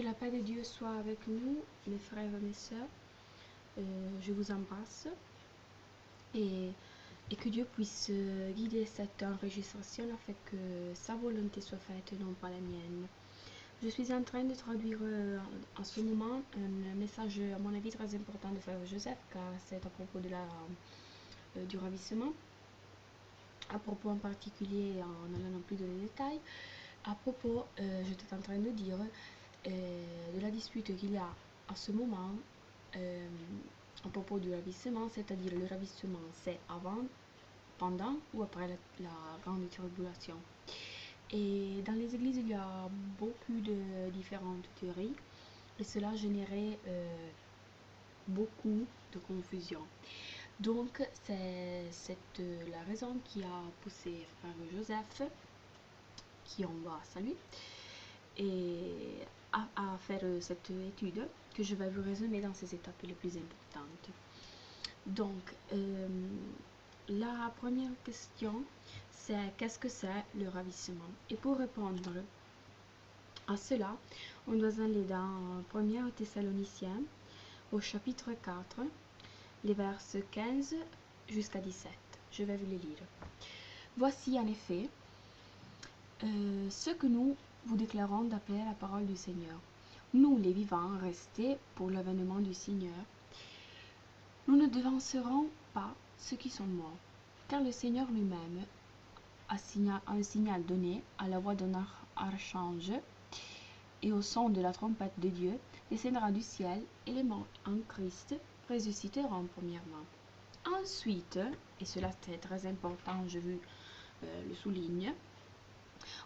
Que la paix de Dieu soit avec nous, mes frères et mes sœurs. Je vous embrasse et que Dieu puisse guider cette enregistration afin que sa volonté soit faite et non pas la mienne. Je suis en train de traduire en ce moment un message à mon avis très important de frère Joseph, car c'est à propos de du ravissement, à propos en particulier, en n'allant non plus dans les détails, à propos, j'étais en train de dire, de la dispute qu'il y a en ce moment à propos du ravissement, c'est-à-dire le ravissement, c'est avant, pendant ou après la grande tribulation. Et dans les églises, il y a beaucoup de différentes théories et cela générait beaucoup de confusion. Donc, c'est la raison qui a poussé frère Joseph, qui on va saluer, et à faire cette étude que je vais vous résumer dans ces étapes les plus importantes. Donc, la première question, c'est qu'est-ce que c'est le ravissement? Et pour répondre à cela, on doit aller dans 1 Thessaloniciens au chapitre 4, les versets 15 jusqu'à 17. Je vais vous les lire. Voici en effet ce que nous vous déclarons d'après la parole du Seigneur. Nous, les vivants, restés pour l'avènement du Seigneur, nous ne devancerons pas ceux qui sont morts, car le Seigneur lui-même a un signal donné à la voix d'un archange et au son de la trompette de Dieu descendra du ciel, et les morts en Christ ressusciteront premièrement. Ensuite, et cela c'est très important, je veux le souligne,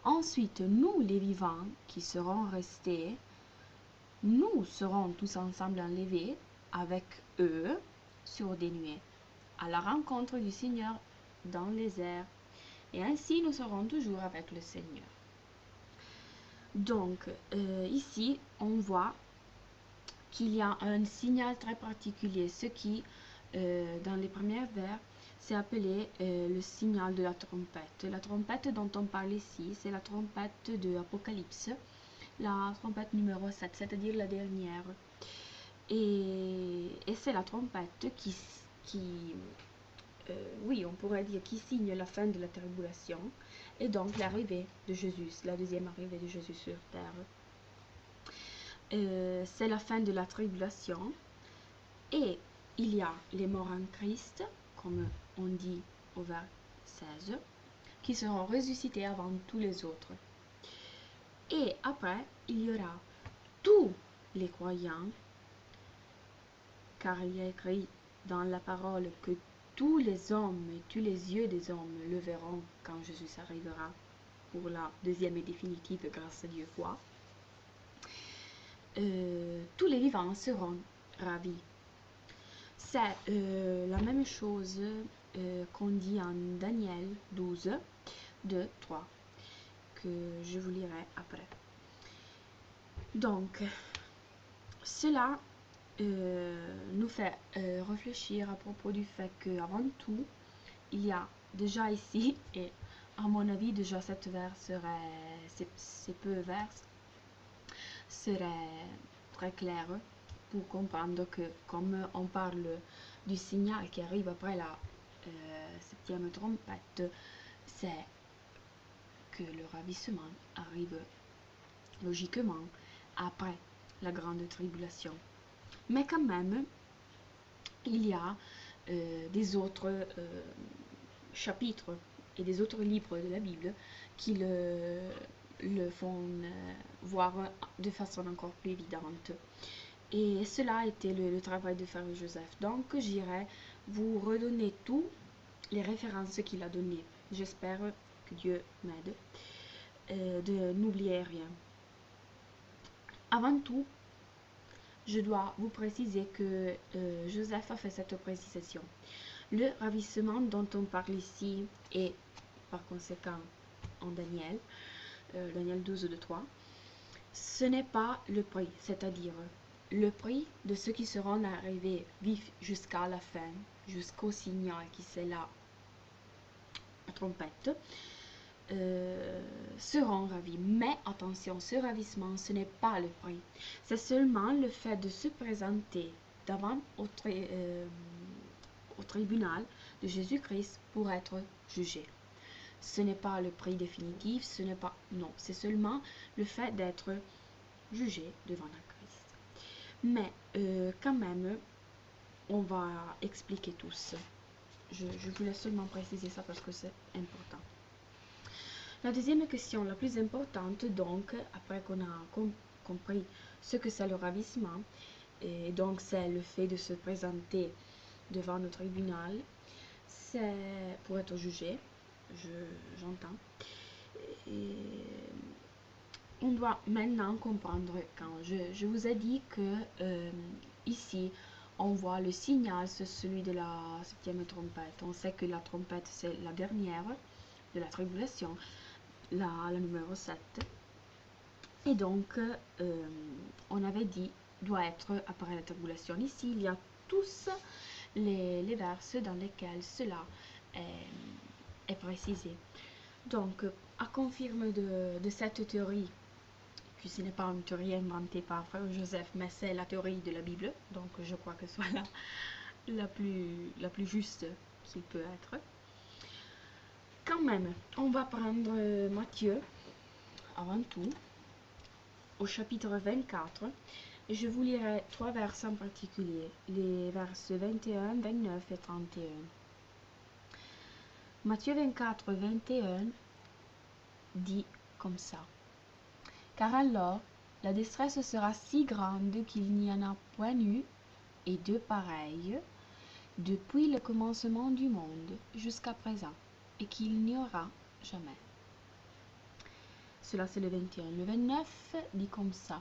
ensuite nous les vivants qui serons restés, nous serons tous ensemble enlevés avec eux sur des nuées, à la rencontre du Seigneur dans les airs, et ainsi nous serons toujours avec le Seigneur. Donc, ici, on voit qu'il y a un signal très particulier, ce qui, dans les premiers vers, c'est appelé le signal de la trompette. La trompette dont on parle ici, c'est la trompette de Apocalypse, la trompette numéro 7, c'est-à-dire la dernière. Et c'est la trompette oui, on pourrait dire qui signe la fin de la tribulation et donc l'arrivée de Jésus, la deuxième arrivée de Jésus sur terre. C'est la fin de la tribulation et il y a les morts en Christ, comme on dit au vers 16, qui seront ressuscités avant tous les autres. Et après, il y aura tous les croyants, car il y a écrit dans la parole que tous les hommes et tous les yeux des hommes le verront quand Jésus arrivera pour la deuxième et définitive grâce à Dieu foi. Tous les vivants seront ravis. C'est la même chose qu'on dit en Daniel 12, 2, 3, que je vous lirai après. Donc, cela nous fait réfléchir à propos du fait qu'avant tout, il y a déjà ici, et à mon avis, déjà cette vers serait, ces peu vers serait très clair pour comprendre que, comme on parle du signal qui arrive après la septième trompette, c'est que le ravissement arrive logiquement après la grande tribulation. Mais quand même, il y a des autres chapitres et des autres livres de la Bible qui le font voir de façon encore plus évidente. Et cela a été le travail de frère Joseph. Donc, j'irai vous redonner toutes les références qu'il a données. J'espère que Dieu m'aide de n'oublier rien. Avant tout, je dois vous préciser que Joseph a fait cette précision. Le ravissement dont on parle ici est par conséquent en Daniel, Daniel 12, 2, 3, ce n'est pas le prix, c'est-à-dire le prix de ceux qui seront arrivés vifs jusqu'à la fin, jusqu'au signal qui c'est la trompette. seront ravis. Mais attention, ce ravissement, ce n'est pas le prix. C'est seulement le fait de se présenter devant au tribunal de Jésus-Christ pour être jugé. Ce n'est pas le prix définitif, ce n'est pas... Non, c'est seulement le fait d'être jugé devant la Christ. Mais quand même, on va expliquer tous. Je voulais seulement préciser ça parce que c'est important. La deuxième question, la plus importante, donc, après qu'on a compris ce que c'est le ravissement, et donc c'est le fait de se présenter devant le tribunal, c'est pour être jugé, j'entends. Et on doit maintenant comprendre quand je vous ai dit que ici, on voit le signal, c'est celui de la septième trompette. On sait que la trompette, c'est la dernière de la tribulation, la numéro 7. Et donc, on avait dit, doit être après la tribulation. Ici, il y a tous les versets dans lesquels cela est précisé. Donc, à confirmer de cette théorie, puis ce n'est pas une théorie inventée par Frère Joseph, mais c'est la théorie de la Bible, donc je crois que ce soit la plus juste qu'il peut être. Quand même, on va prendre Matthieu, avant tout, au chapitre 24, et je vous lirai 3 versets en particulier, les versets 21, 29 et 31. Matthieu 24, 21 dit comme ça. Car alors, la détresse sera si grande qu'il n'y en a point eu et de pareil depuis le commencement du monde jusqu'à présent, et qu'il n'y aura jamais. Cela c'est le 21. Le 29 dit comme ça.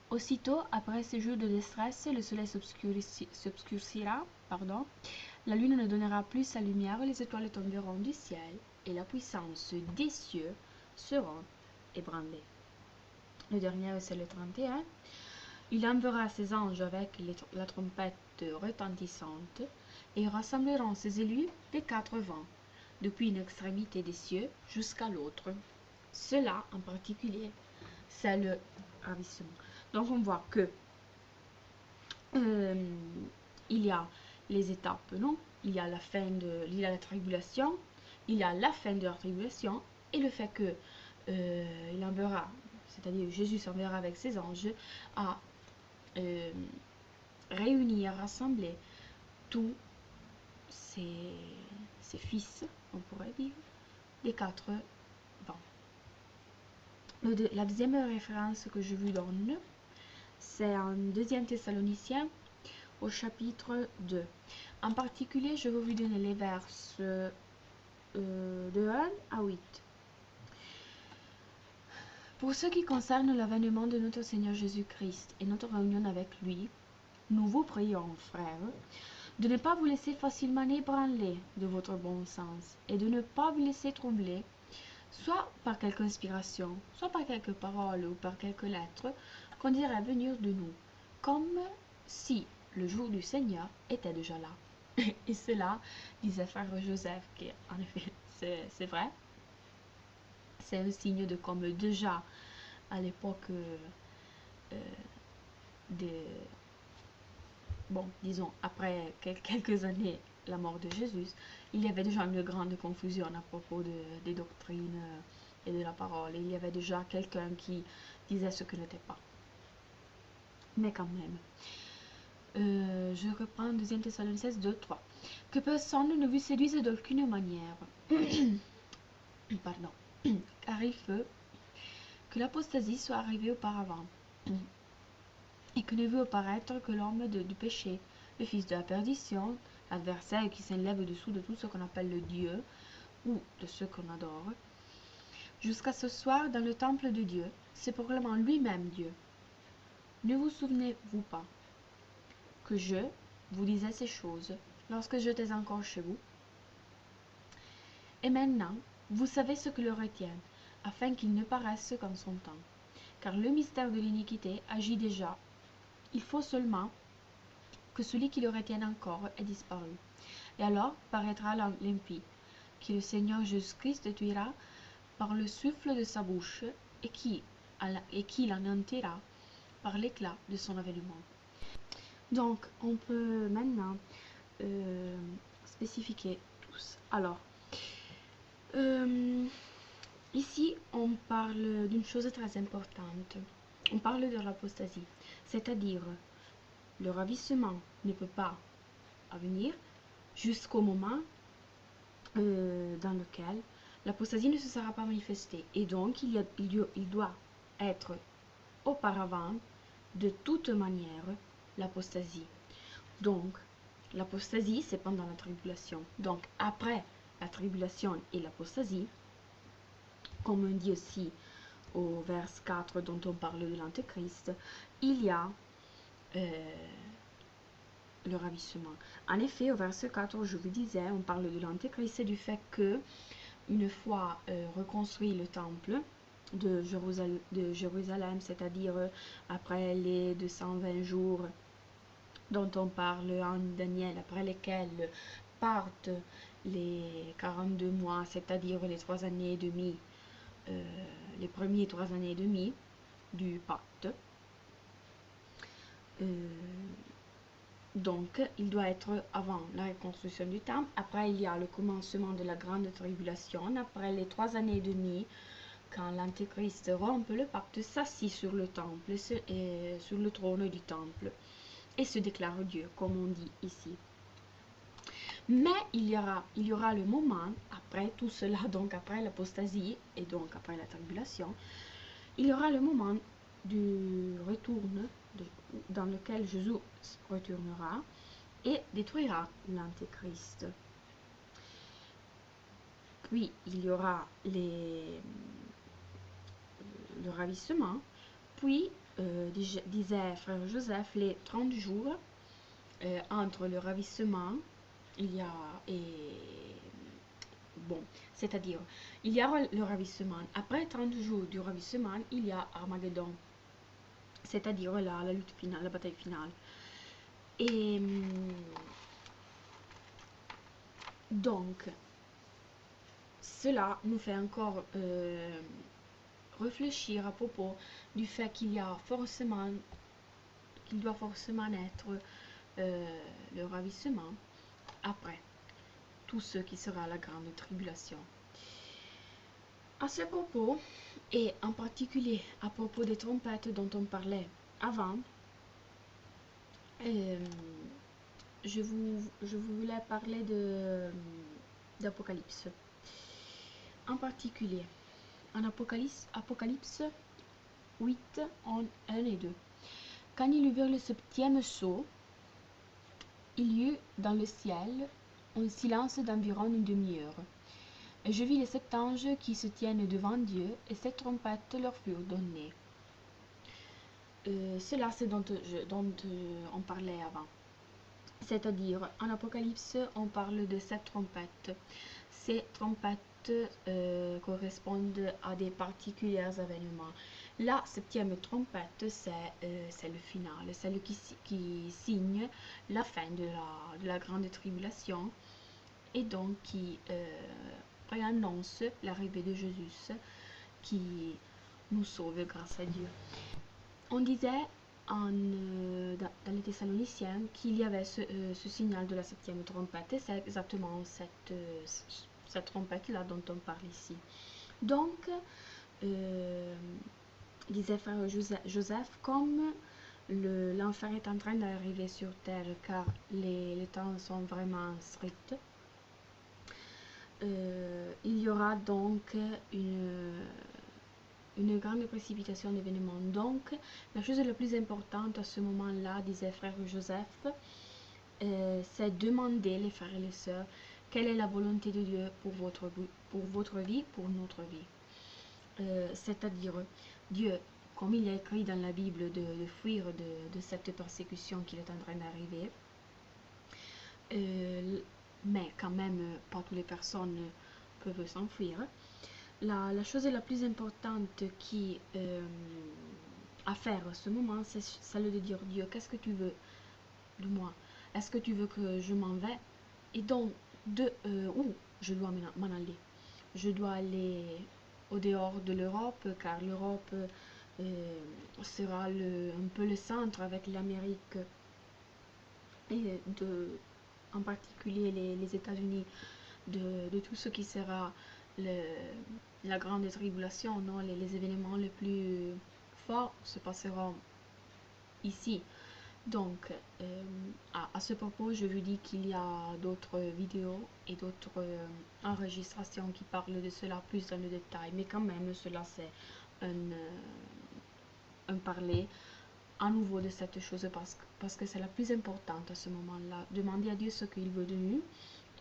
Aussitôt, après ces jours de détresse, le soleil s'obscurcira, la lune ne donnera plus sa lumière, les étoiles tomberont du ciel, et la puissance des cieux seront ébranlées. Le dernier, c'est le 31. Il enverra ses anges avec la trompette retentissante, et ils rassembleront ses élus des 4 vents, depuis une extrémité des cieux jusqu'à l'autre. Cela, en particulier, c'est le ravissement. Donc, on voit que il y a les étapes, non? Il y a la tribulation, il y a la fin de la tribulation, et le fait que il enverra, c'est-à-dire Jésus s'enverra avec ses anges à réunir, rassembler tous ses fils, on pourrait dire, des 4 vents. La deuxième référence que je vous donne, c'est en 2 Thessaloniciens au chapitre 2. En particulier, je vais vous donner les versets de 1 à 8. Pour ce qui concerne l'avènement de notre Seigneur Jésus-Christ et notre réunion avec lui, nous vous prions, frères, de ne pas vous laisser facilement ébranler de votre bon sens et de ne pas vous laisser troubler, soit par quelque inspiration, soit par quelques paroles ou par quelques lettres qu'on dirait venir de nous, comme si le jour du Seigneur était déjà là. Et cela, disait Frère Joseph, qui en effet, c'est vrai, c'est un signe de comme déjà à l'époque disons, après quelques années, la mort de Jésus, il y avait déjà une grande confusion à propos des doctrines et de la parole. Et il y avait déjà quelqu'un qui disait ce que n'était pas. Mais quand même, je reprends 2 Thessaloniciens 2, 3. Que personne ne vous séduise d'aucune manière. Pardon. Car il faut que l'apostasie soit arrivée auparavant, et que ne veut apparaître que l'homme du péché, le fils de la perdition, l'adversaire qui s'élève au-dessous de tout ce qu'on appelle le Dieu, ou de ce qu'on adore, jusqu'à ce soir dans le temple de Dieu, c'est proclamant lui-même Dieu. Ne vous souvenez-vous pas que je vous disais ces choses lorsque j'étais encore chez vous? Et maintenant, vous savez ce que le retient, afin qu'il ne paraisse qu'en son temps. Car le mystère de l'iniquité agit déjà. Il faut seulement que celui qui le retienne encore ait disparu. Et alors paraîtra l'impie, qui le Seigneur Jésus-Christ détruira par le souffle de sa bouche et qui l'anéantira par l'éclat de son avènement. Donc, on peut maintenant spécifier tous. Alors, ici, on parle d'une chose très importante. On parle de l'apostasie, c'est-à-dire le ravissement ne peut pas venir jusqu'au moment dans lequel l'apostasie ne se sera pas manifestée. Et donc, il doit être auparavant, de toute manière, l'apostasie. Donc, l'apostasie, c'est pendant la tribulation. Donc, après la tribulation et l'apostasie, comme on dit aussi au vers 4 dont on parle de l'Antéchrist, il y a le ravissement. En effet, au verset 4, je vous disais, on parle de l'Antéchrist et du fait que, une fois reconstruit le temple de Jérusalem, c'est-à-dire après les 220 jours dont on parle en Daniel, après lesquels partent les 42 mois, c'est-à-dire les 3 années et demie, les premiers 3 années et demie du pacte. Donc, il doit être avant la reconstruction du temple. Après, il y a le commencement de la grande tribulation. Après les 3 années et demie, quand l'Antéchrist rompt le pacte, s'assit sur le temple, et sur le trône du temple, et se déclare Dieu, comme on dit ici. Mais il y aura le moment, après tout cela, donc après l'apostasie, et donc après la tribulation, il y aura le moment du retour, dans lequel Jésus retournera et détruira l'Antéchrist. Puis il y aura le ravissement, puis disait frère Joseph, les 30 jours entre le ravissement, il y a c'est-à-dire il y a le ravissement. Après 30 jours du ravissement, il y a Armageddon, c'est-à-dire la lutte finale, la bataille finale. Et donc, cela nous fait encore réfléchir à propos du fait qu'il doit forcément être le ravissement après tout ce qui sera la grande tribulation. À ce propos, et en particulier à propos des trompettes dont on parlait avant, je voulais parler d'Apocalypse. En particulier, en Apocalypse 8, 1 et 2. Quand il ouvrit le septième sceau, il y eut dans le ciel un silence d'environ une demi-heure. Et je vis les 7 anges qui se tiennent devant Dieu, et 7 trompettes leur furent données. Cela, c'est dont on parlait avant. C'est-à-dire, en Apocalypse, on parle de 7 trompettes. Ces trompettes correspondent à des particuliers événements. La 7e trompette, c'est le final, celle qui signe la fin de la grande tribulation, et donc qui préannonce l'arrivée de Jésus, qui nous sauve grâce à Dieu. On disait dans les Thessaloniciens qu'il y avait ce signal de la 7e trompette, et c'est exactement cette trompette-là dont on parle ici. Donc, disait frère Joseph, comme l'enfer est en train d'arriver sur terre, car les temps sont vraiment stricts, il y aura donc une grande précipitation d'événements. Donc, la chose la plus importante à ce moment-là, disait frère Joseph, c'est demander, les frères et les sœurs, quelle est la volonté de Dieu pour votre vie, pour notre vie. C'est-à-dire, Dieu, comme il est écrit dans la Bible, de fuir de cette persécution qui est en train d'arriver. Mais quand même, pas toutes les personnes peuvent s'enfuir. La chose la plus importante à faire à ce moment, c'est celle de dire Dieu, qu'est-ce que tu veux de moi? Est-ce que tu veux que je m'en vais? Et donc, où je dois m'en aller? Je dois aller au dehors de l'Europe, car l'Europe sera un peu le centre avec l'Amérique et en particulier les États-Unis de tout ce qui sera la grande tribulation, non? Les événements les plus forts se passeront ici. Donc, à ce propos, je vous dis qu'il y a d'autres vidéos et d'autres enregistrations qui parlent de cela plus dans le détail, mais quand même, cela c'est un parler à nouveau de cette chose parce que c'est la plus importante à ce moment-là. Demander à Dieu ce qu'il veut de nous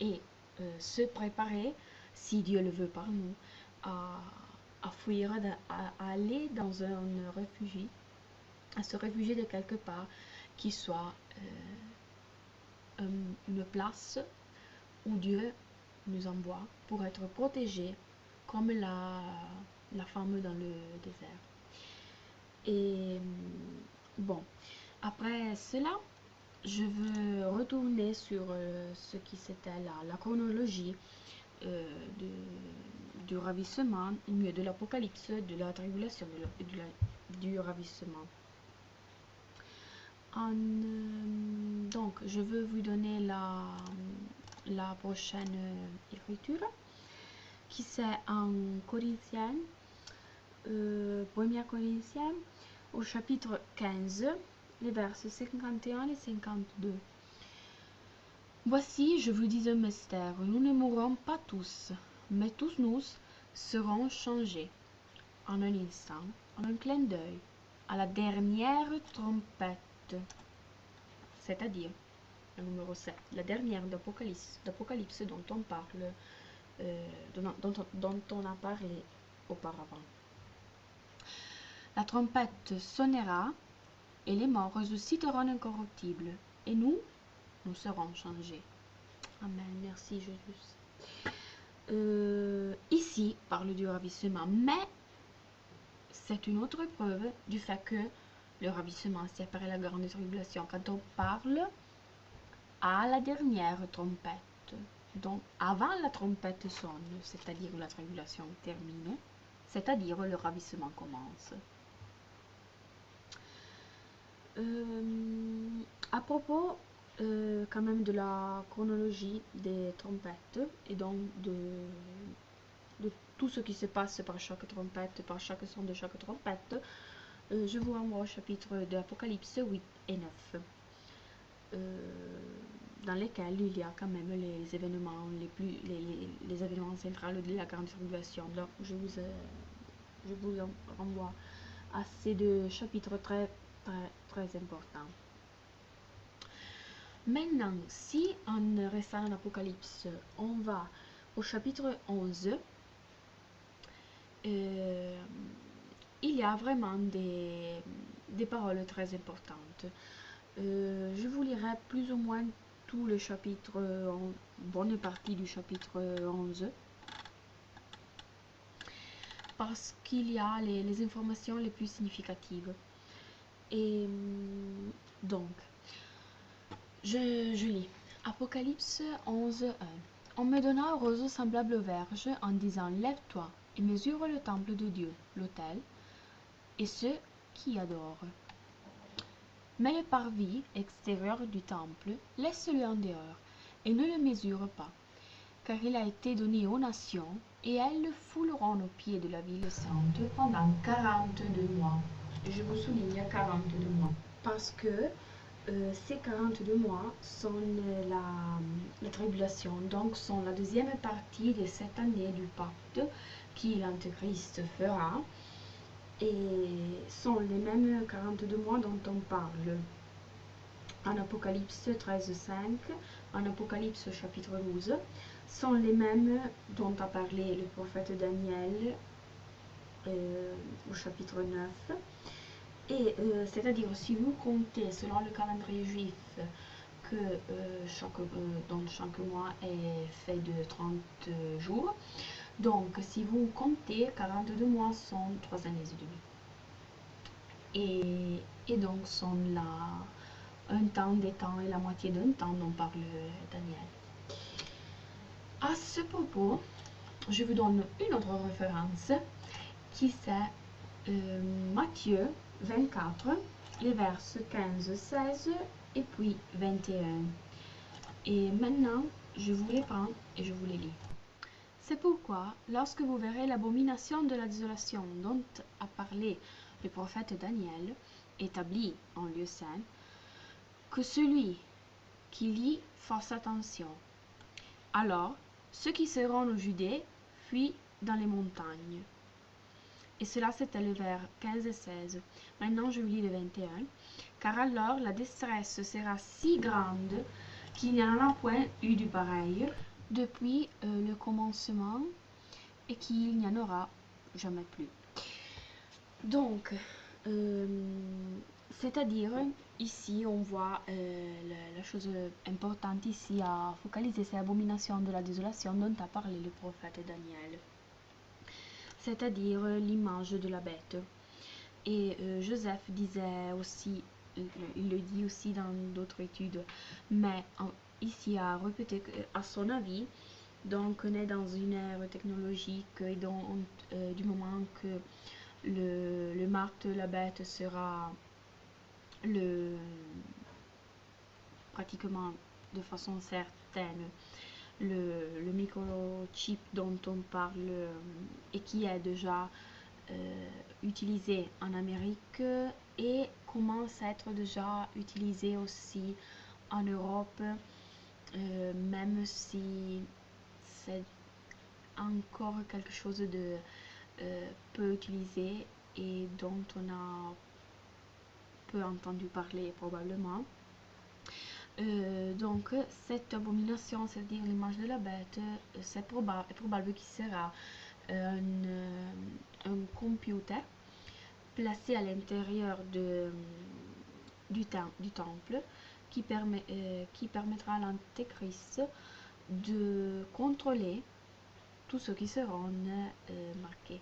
et se préparer, si Dieu le veut par nous, à fuir, à aller dans un réfugié, à se réfugier de quelque part qui soit une place où Dieu nous envoie pour être protégés comme la femme dans le désert. Et bon, après cela, je veux retourner sur ce qui c'était la chronologie du ravissement, de l'Apocalypse, de la tribulation, du ravissement. Donc, je veux vous donner la prochaine écriture, qui c'est en Corinthiens, 1 Corinthiens, au chapitre 15, les versets 51 et 52. Voici, je vous dis un mystère, nous ne mourrons pas tous, mais tous nous serons changés en un instant, en un clin d'œil, à la dernière trompette, c'est-à-dire le numéro 7, la dernière d'Apocalypse dont on parle, dont on a parlé auparavant. La trompette sonnera et les morts ressusciteront incorruptibles, et nous serons changés. Amen, merci Jésus. Ici, parle du ravissement, mais c'est une autre preuve du fait que le ravissement, c'est après la grande tribulation, quand on parle à la dernière trompette. Donc, avant la trompette sonne, c'est-à-dire la tribulation termine, c'est-à-dire le ravissement commence. À propos quand même de la chronologie des trompettes et donc de tout ce qui se passe par chaque trompette, par chaque son de chaque trompette, je vous renvoie au chapitre de l'Apocalypse 8 et 9, dans lesquels il y a quand même les événements les événements centraux de la grande tribulation. Donc je vous renvoie à ces deux chapitres très importants. Maintenant, si en restant dans l'Apocalypse, on va au chapitre 11, il y a vraiment des paroles très importantes. Je vous lirai plus ou moins tout le chapitre, bonne partie du chapitre 11, parce qu'il y a les informations les plus significatives. Et donc, je lis. Apocalypse 11, 1. On me donna un roseau semblable au verge en disant, lève-toi et mesure le temple de Dieu, l'autel, et ceux qui adorent. Mais le parvis extérieur du temple, laisse-le en dehors, et ne le mesure pas, car il a été donné aux nations, et elles le fouleront aux pieds de la ville sainte pendant 42 mois. Je vous souligne 42 mois, parce que ces 42 mois sont la tribulation, donc sont la deuxième partie de cette année du pacte qui l'Antéchrist fera, et sont les mêmes 42 mois dont on parle en Apocalypse 13.5, en Apocalypse chapitre 12, sont les mêmes dont a parlé le prophète Daniel au chapitre 9. Et c'est-à-dire, si vous comptez selon le calendrier juif que donc chaque mois est fait de 30 jours, donc si vous comptez, 42 mois sont 3 années et demie. Et donc sont là un temps, des temps et la moitié d'un temps dont parle Daniel. À ce propos, je vous donne une autre référence qui c'est Matthieu 24, les versets 15, 16 et puis 21. Et maintenant, je vous les prends et je vous les lis. C'est pourquoi, lorsque vous verrez l'abomination de la désolation dont a parlé le prophète Daniel, établi en lieu saint, que celui qui lit fasse attention. Alors, ceux qui seront en Judée fuient dans les montagnes. Et cela c'était le vers 15 et 16. Maintenant je vous lis le 21. Car alors la détresse sera si grande qu'il n'y en a point eu du pareil depuis le commencement et qu'il n'y en aura jamais plus. Donc, c'est-à-dire, ici on voit la chose importante ici à focaliser, c'est l'abomination de la désolation dont a parlé le prophète Daniel. C'est-à-dire l'image de la bête. Et Joseph disait aussi, il le dit aussi dans d'autres études, mais ici à répéter à son avis, donc on est dans une ère technologique et donc du moment que le marque de la bête sera pratiquement de façon certaine le microchip dont on parle et qui est déjà utilisé en Amérique et commence à être déjà utilisé aussi en Europe, même si c'est encore quelque chose de peu utilisé et dont on a peu entendu parler probablement. Donc cette abomination, c'est-à-dire l'image de la bête, c'est probable qu'il sera un computer placé à l'intérieur du temple qui permettra à l'antéchrist de contrôler tous ceux qui seront marqués.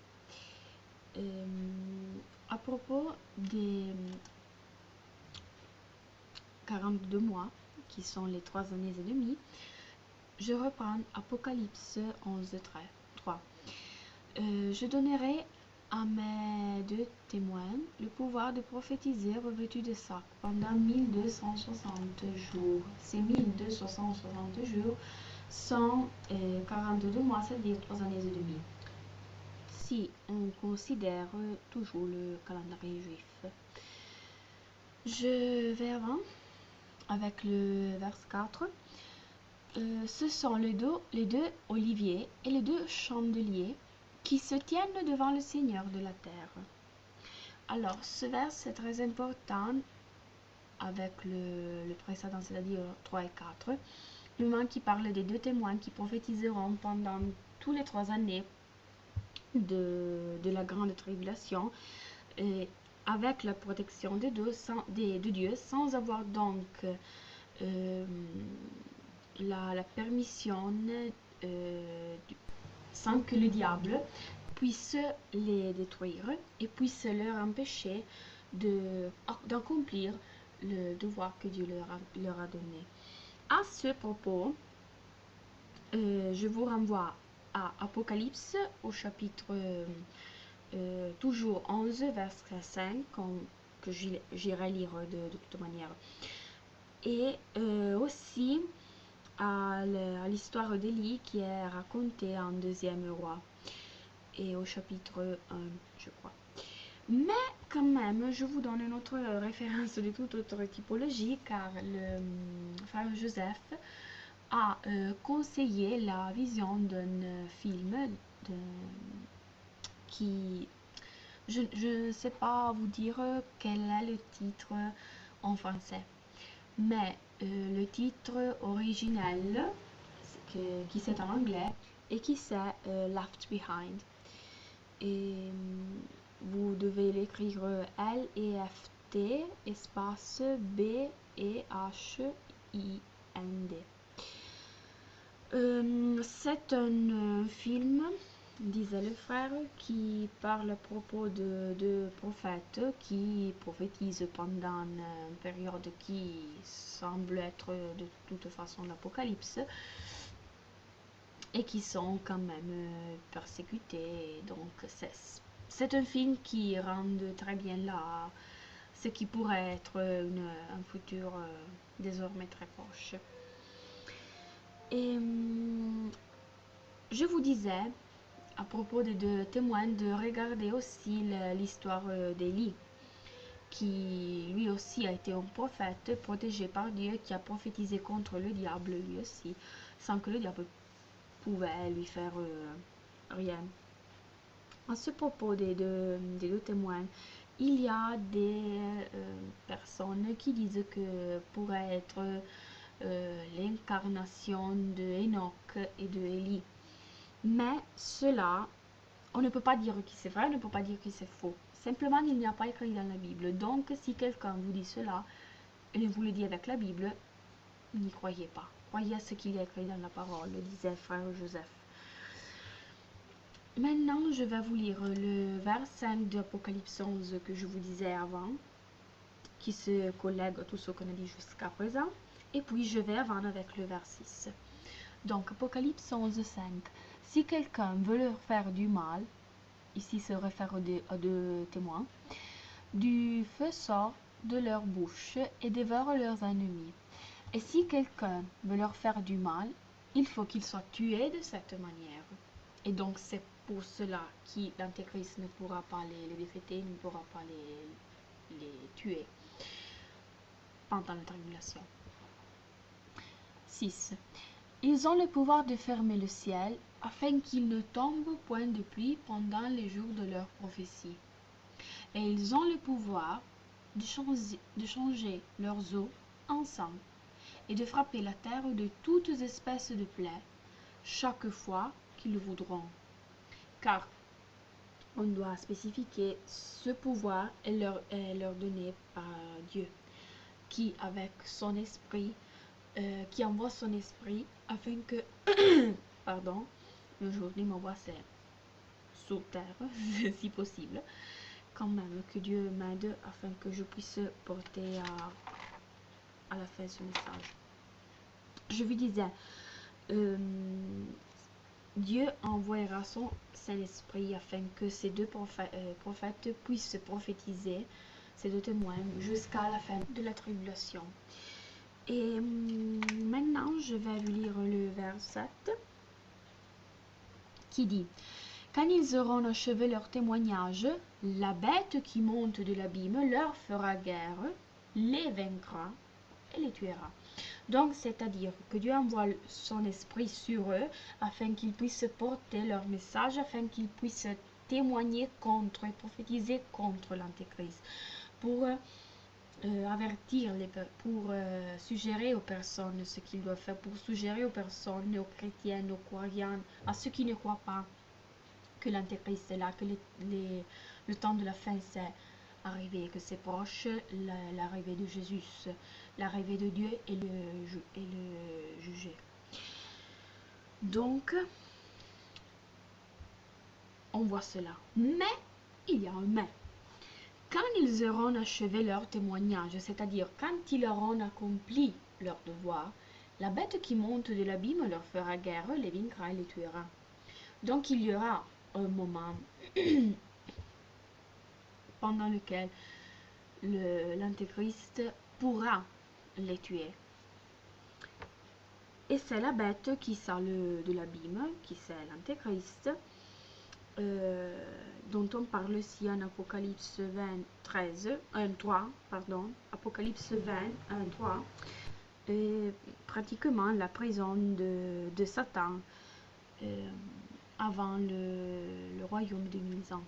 À propos des 42 mois, qui sont les 3 années et demie, je reprends Apocalypse 11, 3. Je donnerai à mes 2 témoins le pouvoir de prophétiser revêtus de sac pendant 1260 jours. Ces 1260 jours sont 42 mois, c'est-à-dire 3 années et demie. Si on considère toujours le calendrier juif. Je vais avant avec le vers 4. Ce sont les deux oliviers et les 2 chandeliers qui se tiennent devant le Seigneur de la terre. Alors, ce vers est très important avec le précédent, c'est-à-dire 3 et 4. Le moment qui parle des 2 témoins qui prophétiseront pendant tous les 3 années de la grande tribulation, et avec la protection de Dieu, sans avoir donc la permission, sans que le diable puisse les détruire et puisse leur empêcher d'accomplir le devoir que Dieu leur a donné. À ce propos, je vous renvoie à Apocalypse au chapitre toujours 11, verset 5, que j'irai lire de toute manière. Et aussi à l'histoire d'Élie qui est racontée en 2e roi et au chapitre 1, je crois. Mais quand même, je vous donne une autre référence de toute autre typologie, car le frère Joseph a conseillé la vision d'un film qui... Je ne sais pas vous dire quel est le titre en français, mais le titre original, qui c'est en anglais, et qui c'est Left Behind. Et vous devez l'écrire L-E-F-T espace B-E-H-I-N-D. C'est un film, disait le frère, qui parle à propos de prophètes qui prophétisent pendant une période qui semble être de toute façon l'Apocalypse et qui sont quand même persécutés. Donc c'est un film qui rend très bien là ce qui pourrait être un futur désormais très proche. Et je vous disais, à propos des deux témoins, de regarder aussi l'histoire d'Élie, qui lui aussi a été un prophète protégé par Dieu, qui a prophétisé contre le diable lui aussi, sans que le diable pouvait lui faire rien. À ce propos des deux témoins, il y a des personnes qui disent que pourrait être l'incarnation de Enoch et de Élie. Mais cela, on ne peut pas dire que c'est vrai, on ne peut pas dire que c'est faux. Simplement, il n'y a pas écrit dans la Bible. Donc, si quelqu'un vous dit cela, et vous le dit avec la Bible, n'y croyez pas. Croyez à ce qu'il y a écrit dans la parole, disait frère Joseph. Maintenant, je vais vous lire le vers 5 de Apocalypse 11 que je vous disais avant, qui se collègue à tout ce qu'on a dit jusqu'à présent. Et puis, je vais avant avec le vers 6. Donc, Apocalypse 11, 5. Si quelqu'un veut leur faire du mal, ici se réfère aux deux témoins, du feu sort de leur bouche et dévore leurs ennemis. Et si quelqu'un veut leur faire du mal, il faut qu'il soit tué de cette manière. Et donc, c'est pour cela que l'Antéchrist ne pourra pas les défaiter, ne pourra pas les tuer pendant la tribulation. 6. Ils ont le pouvoir de fermer le ciel afin qu'il ne tombe point de pluie pendant les jours de leur prophétie. Et ils ont le pouvoir de changer leurs eaux en sang et de frapper la terre de toutes espèces de plaies chaque fois qu'ils le voudront. Car on doit spécifier ce pouvoir est leur donné par Dieu, qui avec son esprit, qui envoie son esprit afin que, pardon, aujourd'hui ma voix c'est sur terre, si possible, quand même que Dieu m'aide afin que je puisse porter à la fin ce message. Je vous disais, Dieu envoyera son Saint-Esprit afin que ces deux prophètes puissent prophétiser, ces deux témoins, jusqu'à la fin de la tribulation. Et maintenant, je vais vous lire le vers 7 qui dit: quand ils auront achevé leur témoignage, la bête qui monte de l'abîme leur fera guerre, les vaincra et les tuera. Donc, c'est-à-dire que Dieu envoie son esprit sur eux afin qu'ils puissent porter leur message, afin qu'ils puissent témoigner contre et prophétiser contre l'Antéchrist, pour avertir, pour suggérer aux personnes ce qu'ils doivent faire, pour suggérer aux personnes, aux chrétiens, aux croyants, à ceux qui ne croient pas que l'Antéchrist est là, que le temps de la fin c'est arrivé, que c'est proche, l'arrivée de Jésus, l'arrivée de Dieu et le juger. Donc, on voit cela. Mais, il y a un mais. Quand ils auront achevé leur témoignage, c'est-à-dire quand ils auront accompli leur devoir, la bête qui monte de l'abîme leur fera guerre, les vaincra et les tuera. Donc, il y aura un moment pendant lequel l'Antéchrist pourra les tuer. Et c'est la bête qui sort de l'abîme, qui c'est l'Antéchrist, dont on parle aussi en Apocalypse 3, Apocalypse 20, 1, 3, pratiquement la prison de Satan avant le royaume de 1000 ans.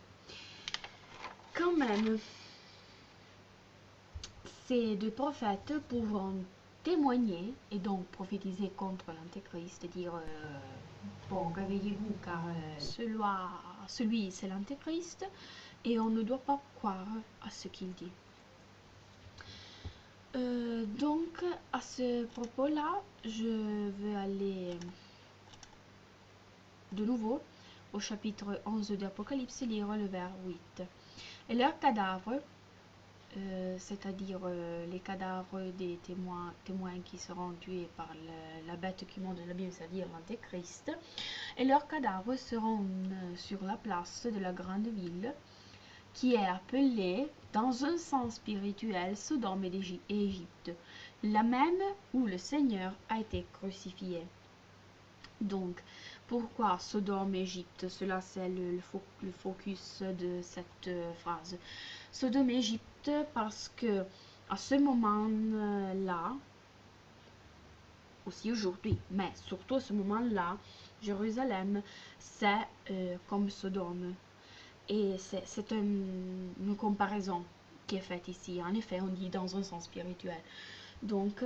Quand même, ces deux prophètes pourront témoigner et donc prophétiser contre l'Antéchrist, dire bon, réveillez-vous car celui c'est l'Antéchrist et on ne doit pas croire à ce qu'il dit. Donc à ce propos-là, je veux aller de nouveau au chapitre 11 d'Apocalypse, lire le vers 8. Et leurs cadavres, c'est-à-dire les cadavres des témoins qui seront tués par la bête qui monte de l'abîme, c'est-à-dire l'Antéchrist, et leurs cadavres seront sur la place de la grande ville, qui est appelée, dans un sens spirituel, Sodome et Égypte, la même où le Seigneur a été crucifié. Donc, pourquoi Sodome et Égypte? Cela, c'est le focus de cette phrase. Sodome et Égypte, parce que à ce moment-là, aussi aujourd'hui, mais surtout à ce moment-là, Jérusalem, c'est comme Sodome. Et c'est une comparaison qui est faite ici. En effet, on dit dans un sens spirituel. Donc,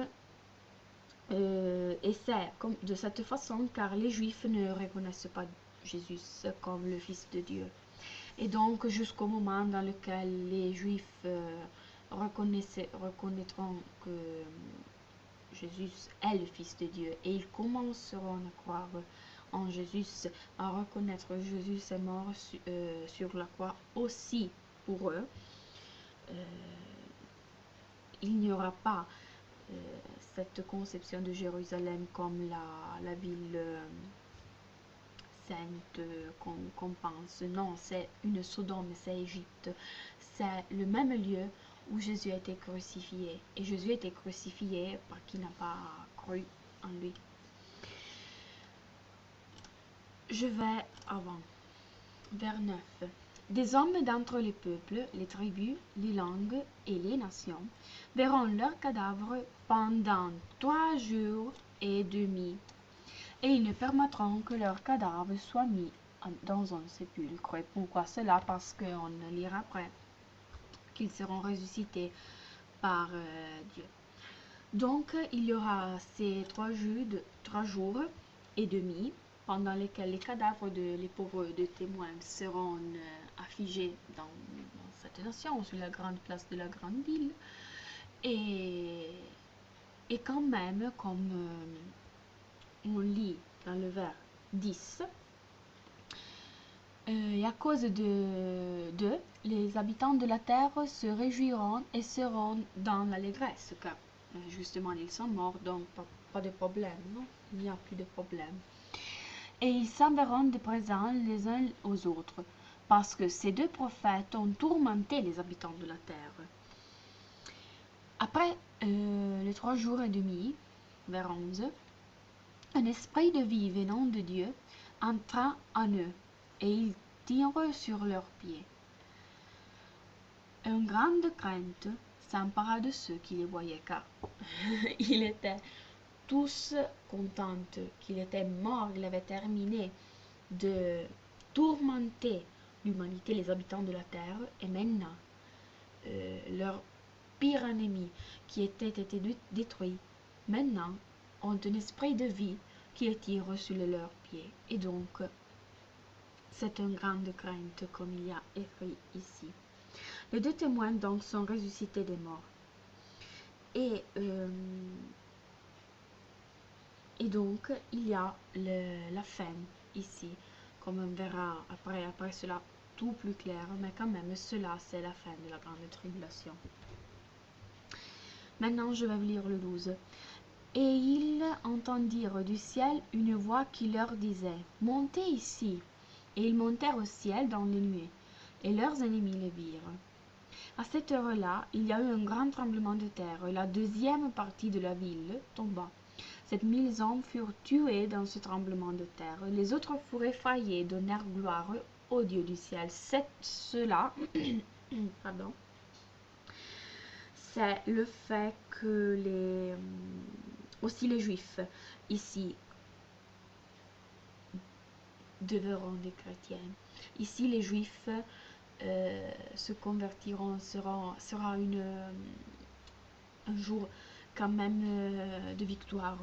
et c'est comme de cette façon car les Juifs ne reconnaissent pas Jésus comme le Fils de Dieu. Et donc, jusqu'au moment dans lequel les Juifs reconnaîtront que Jésus est le Fils de Dieu et ils commenceront à croire en Jésus, à reconnaître que Jésus est mort sur la croix aussi pour eux, il n'y aura pas cette conception de Jérusalem comme la ville sainte qu'on pense. Non, c'est une Sodome, c'est Égypte. C'est le même lieu où Jésus a été crucifié. Et Jésus a été crucifié parce qu'il n'a pas cru en lui. Je vais avant, vers 9. Des hommes d'entre les peuples, les tribus, les langues et les nations verront leurs cadavres pendant 3 jours et demi, et ils ne permettront que leurs cadavres soient mis dans un sépulcre. Et pourquoi cela? Parce qu'on lira après qu'ils seront ressuscités par Dieu. Donc, il y aura ces 3 jours et demi pendant lesquels les cadavres les pauvres de témoins seront affigés dans cette nation, sur la grande place de la grande ville. Et quand même, comme on lit dans le vers 10, et à cause d'eux, les habitants de la terre se réjouiront et seront dans l'allégresse, car justement ils sont morts, donc pas de problème, non? Il n'y a plus de problème. Et ils s'enverront des présents les uns aux autres, parce que ces 2 prophètes ont tourmenté les habitants de la terre. Après les 3 jours et demi, vers 11, un esprit de vie venant de Dieu entra en eux, et ils tirent sur leurs pieds. Une grande crainte s'empara de ceux qui les voyaient, car ils étaient tous contents qu'il était mort, il avait terminé de tourmenter l'humanité, les habitants de la terre, et maintenant leur pire ennemi qui était été détruit, maintenant ont un esprit de vie qui les tire sur leurs pieds. Et donc, c'est une grande crainte comme il y a écrit ici. Les 2 témoins donc sont ressuscités des morts. Et donc, il y a la fin ici, comme on verra après cela tout plus clair, mais quand même, cela, c'est la fin de la grande tribulation. Maintenant, je vais vous lire le 12. Et ils entendirent du ciel une voix qui leur disait, « Montez ici !» Et ils montèrent au ciel dans les nuées, et leurs ennemis les virent. À cette heure-là, il y a eu un grand tremblement de terre, et la 2e partie de la ville tomba. 7000 hommes furent tués dans ce tremblement de terre. Les autres furent effrayés, donnèrent gloire au Dieu du ciel. Cela, pardon, c'est le fait que aussi les Juifs ici deviendront des chrétiens. Ici, les Juifs se convertiront, sera un jour quand même de victoire.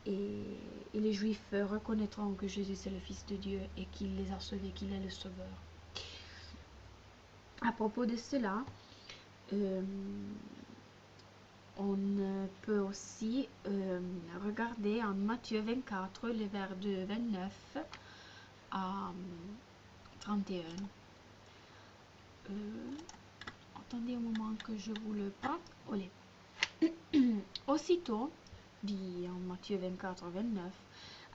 Et les Juifs reconnaîtront que Jésus est le Fils de Dieu et qu'il les a sauvés, qu'il est le Sauveur. À propos de cela, on peut aussi regarder en Matthieu 24, les vers de 29 à 31. Attendez un moment que je vous le prends. Olé. Aussitôt, dit en Matthieu 24, 29,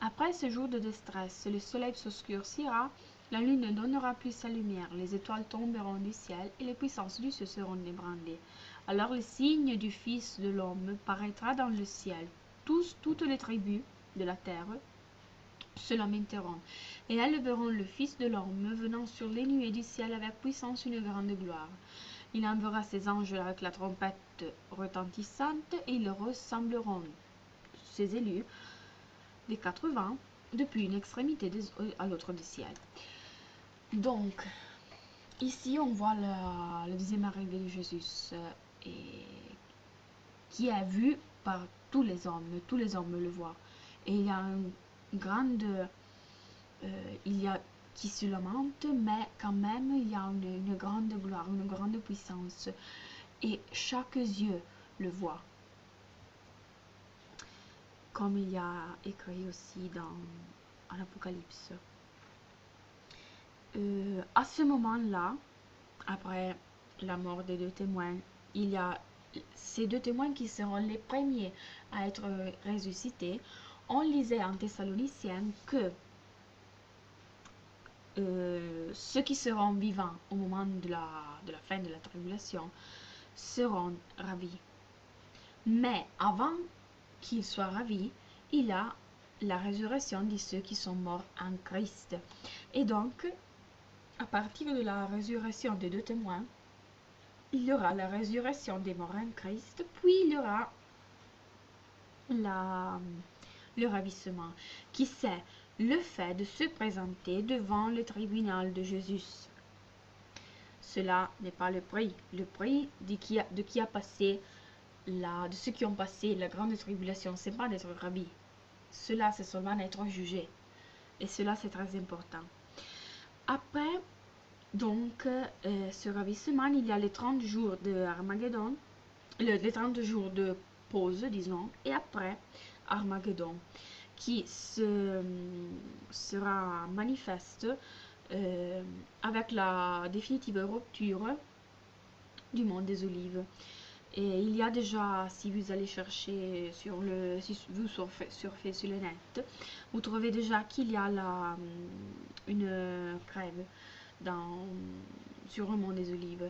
après ce jour de détresse, le soleil s'obscurcira, La lune ne donnera plus sa lumière, les étoiles tomberont du ciel et les puissances du ciel seront ébranlées. Alors le signe du Fils de l'homme paraîtra dans le ciel. Toutes les tribus de la terre se lamenteront, et elles verront le Fils de l'homme venant sur les nuées du ciel avec puissance et une grande gloire. Il enverra ses anges avec la trompette retentissante, et ils ressembleront, ses élus, des 4 vents, depuis une extrémité à l'autre du ciel. Donc, ici on voit la deuxième arrivée de Jésus, qui est vu par tous les hommes le voient. Et il y a une grande, il y a qui se lamente, mais quand même il y a une grande gloire, une grande puissance, et chaque yeux le voit, comme il y a écrit aussi dans l'Apocalypse. À ce moment-là, après la mort des 2 témoins, il y a ces 2 témoins qui seront les premiers à être ressuscités. On lisait en Thessaloniciens que ceux qui seront vivants au moment de la fin de la tribulation seront ravis. Mais avant qu'ils soient ravis, il y a la résurrection de ceux qui sont morts en Christ. Et donc, à partir de la résurrection des 2 témoins, il y aura la résurrection des morts en Christ, puis il y aura le ravissement, qui c'est le fait de se présenter devant le tribunal de Jésus. Cela n'est pas le prix. Le prix de ceux qui ont passé la grande tribulation, c'est pas d'être ravis. Cela, c'est seulement d'être jugé. Et cela, c'est très important. Après, donc, ce ravissement, il y a les 30 jours de Armageddon, les 30 jours de pause, disons, et après Armageddon, qui sera manifeste avec la définitive rupture du mont des Olives. Et il y a déjà, si vous allez chercher si vous surfez sur le net, vous trouvez déjà qu'il y a une crève sur le mont des Olives.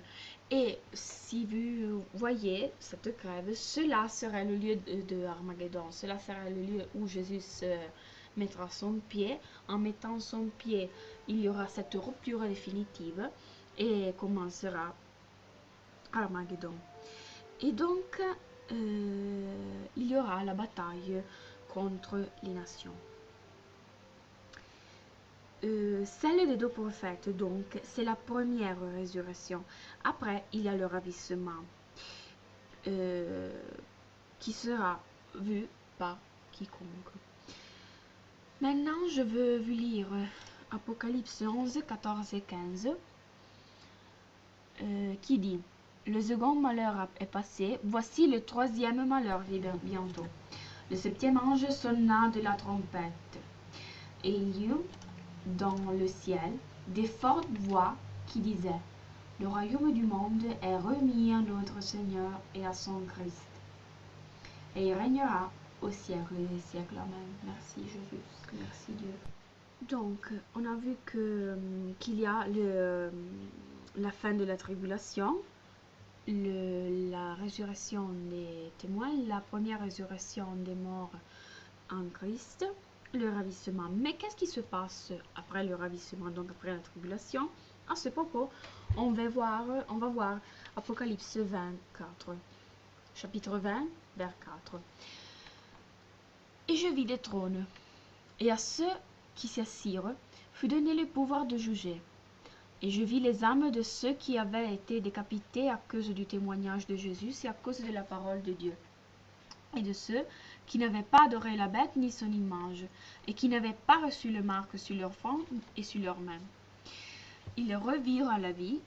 Et si vous voyez cette crève, cela serait le lieu de Armageddon. Cela serait le lieu où Jésus mettra son pied. En mettant son pied, il y aura cette rupture définitive et commencera Armageddon. Et donc, il y aura la bataille contre les nations. Celle des 2 prophètes, donc, c'est la première résurrection. Après, il y a le ravissement, qui sera vu par quiconque. Maintenant, je veux vous lire Apocalypse 11, 14 et 15, qui dit: le second malheur est passé, voici le 3e malheur vient bientôt. Le 7e ange sonna de la trompette, et il y eut dans le ciel des fortes voix qui disaient: le royaume du monde est remis à notre Seigneur et à son Christ, et il régnera au siècle des siècles. Amen. Merci Jésus, merci Dieu. Donc, on a vu qu'il y a la fin de la tribulation, la résurrection des témoins, la première résurrection des morts en Christ, le ravissement. Mais qu'est-ce qui se passe après le ravissement, donc après la tribulation? À ce propos, on va voir Apocalypse 24, chapitre 20, vers 4. Et je vis des trônes, et à ceux qui s'y assirent fut donné le pouvoir de juger. Et je vis les âmes de ceux qui avaient été décapités à cause du témoignage de Jésus et à cause de la parole de Dieu, et de ceux qui n'avaient pas adoré la bête ni son image, et qui n'avaient pas reçu le marque sur leur front et sur leurs mains. Ils revirent à la vie,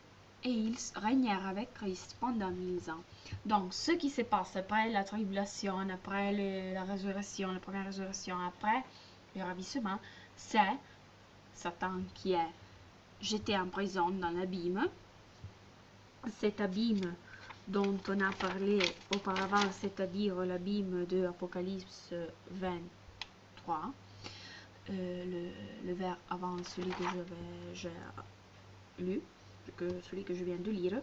et ils régnèrent avec Christ pendant 1000 ans. Donc, ce qui se passe après la tribulation, après la résurrection, la première résurrection, après le ravissement, c'est Satan qui est jeté en prison dans l'abîme. Cet abîme dont on a parlé auparavant, c'est-à-dire l'abîme de Apocalypse 23, le vers avant celui que j'ai lu, celui que je viens de lire.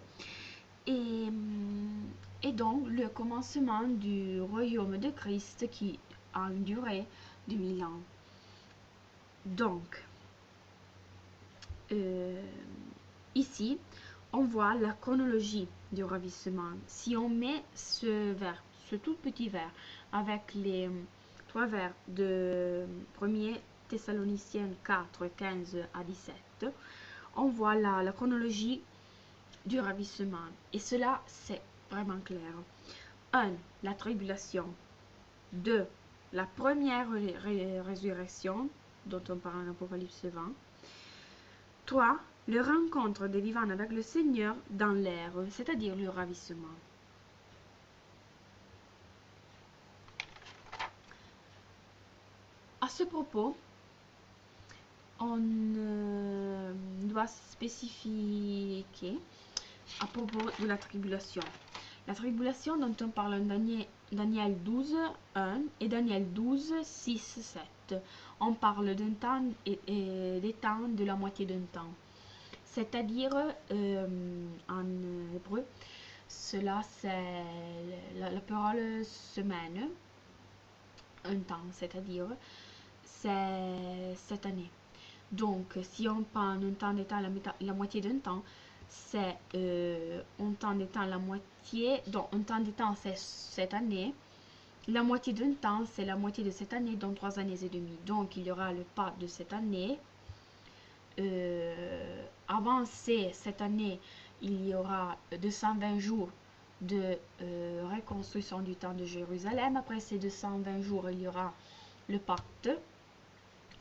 Et donc le commencement du royaume de Christ qui a une durée de 1000 ans. Donc, ici, on voit la chronologie du ravissement. Si on met ce tout petit vers, avec les 3 vers de 1er Thessaloniciens 4, 15 à 17, on voit la chronologie du ravissement. Et cela, c'est vraiment clair. 1. La tribulation. 2. La première résurrection, dont on parle en Apocalypse 20. 3. Le rencontre des vivants avec le Seigneur dans l'air, c'est-à-dire le ravissement. À ce propos, on doit spécifier à propos de la tribulation. La tribulation dont on parle en Daniel 12, 1 et Daniel 12, 6, 7. On parle d'un temps et des temps de la moitié d'un temps. C'est-à-dire, en hébreu, cela c'est la parole semaine, un temps, c'est-à-dire, c'est cette année. Donc, si on prend un temps d'état la moitié d'un temps, c'est un temps d'état la moitié, donc un temps d'état c'est cette année, la moitié d'un temps c'est la moitié de cette année, donc 3 années et demie. Donc, il y aura le pas de cette année. Avant cette année, il y aura 220 jours de reconstruction du temple de Jérusalem. Après ces 220 jours, il y aura le pacte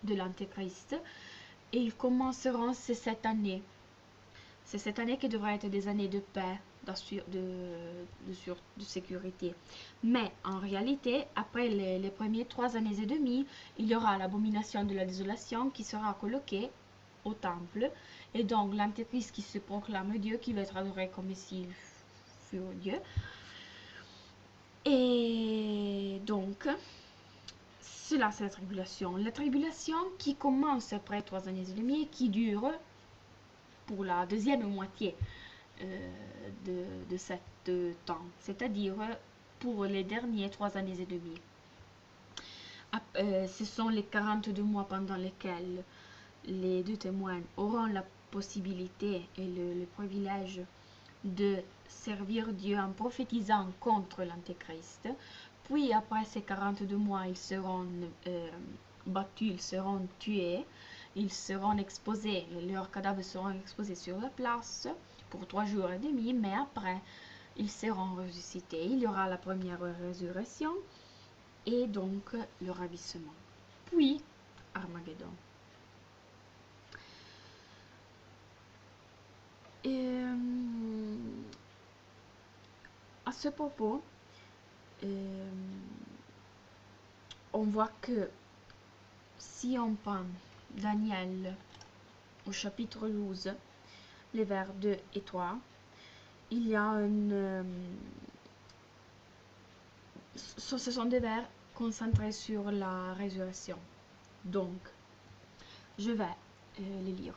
de l'Antéchrist. Et ils commenceront cette année. C'est cette année qui devra être des années de paix, de sécurité. Mais en réalité, après les premiers 3 années et demie, il y aura l'abomination de la désolation qui sera coloquée au temple. Et donc l'Antéchrist qui se proclame Dieu, qui va être adoré comme s'il fût Dieu. Et donc, cela c'est la tribulation. La tribulation qui commence après 3 années et demie et qui dure pour la deuxième moitié de cet temps, c'est-à-dire pour les derniers 3 années et demie. Ce sont les 42 mois pendant lesquels les 2 témoins auront la possibilité et le privilège de servir Dieu en prophétisant contre l'Antéchrist. Puis après ces 42 mois, ils seront battus, ils seront tués, ils seront exposés, leurs cadavres seront exposés sur la place pour 3 jours et demi, mais après, ils seront ressuscités. Il y aura la première résurrection et donc le ravissement. Puis, Armageddon. À ce propos, on voit que si on prend Daniel au chapitre 12, les vers 2 et 3, il y a ce sont des vers concentrés sur la résurrection. Donc, je vais les lire.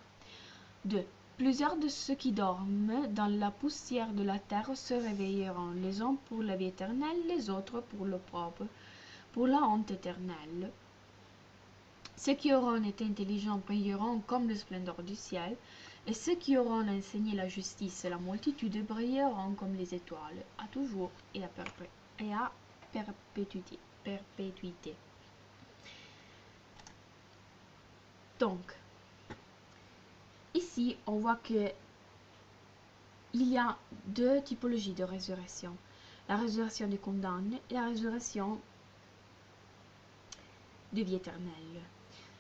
2. Plusieurs de ceux qui dorment dans la poussière de la terre se réveilleront, les uns pour la vie éternelle, les autres pour l'opprobre, pour la honte éternelle. Ceux qui auront été intelligents brilleront comme le splendeur du ciel, et ceux qui auront enseigné la justice et la multitude brilleront comme les étoiles, à toujours et à perpétuité. Donc, ici, on voit que il y a 2 typologies de résurrection. La résurrection des condamnés et la résurrection de vie éternelle.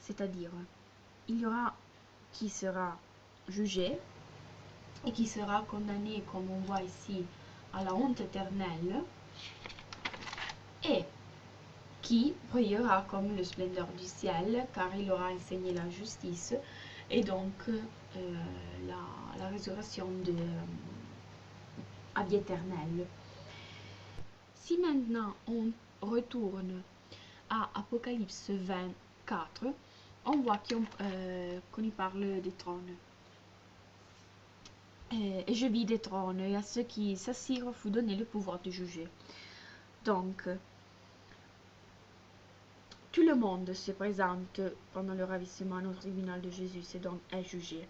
C'est-à-dire, il y aura qui sera jugé et qui sera condamné, comme on voit ici, à la honte éternelle, et qui brillera comme le splendeur du ciel, car il aura enseigné la justice, et donc la résurrection à vie éternelle. Si maintenant on retourne à Apocalypse 24, on voit qu'on y parle des trônes. Et je vis des trônes, et à ceux qui s'assirent fut donné le pouvoir de juger. Donc, tout le monde se présente pendant le ravissement au tribunal de Jésus, et donc est jugé.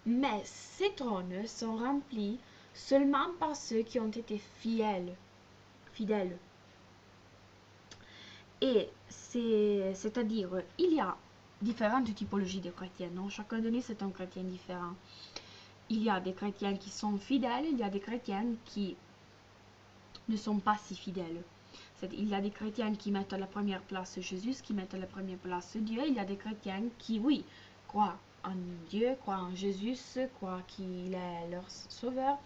Mais ces trônes sont remplis seulement par ceux qui ont été fidèles. Et c'est-à-dire, il y a différentes typologies de chrétiens. Donc, chacun de nous, c'est un chrétien différent. Il y a des chrétiens qui sont fidèles, il y a des chrétiens qui ne sont pas si fidèles. Il y a des chrétiens qui mettent à la première place Jésus, qui mettent à la première place Dieu. Il y a des chrétiens qui, oui, croient en Dieu, croient en Jésus, croient qu'il est leur sauveur,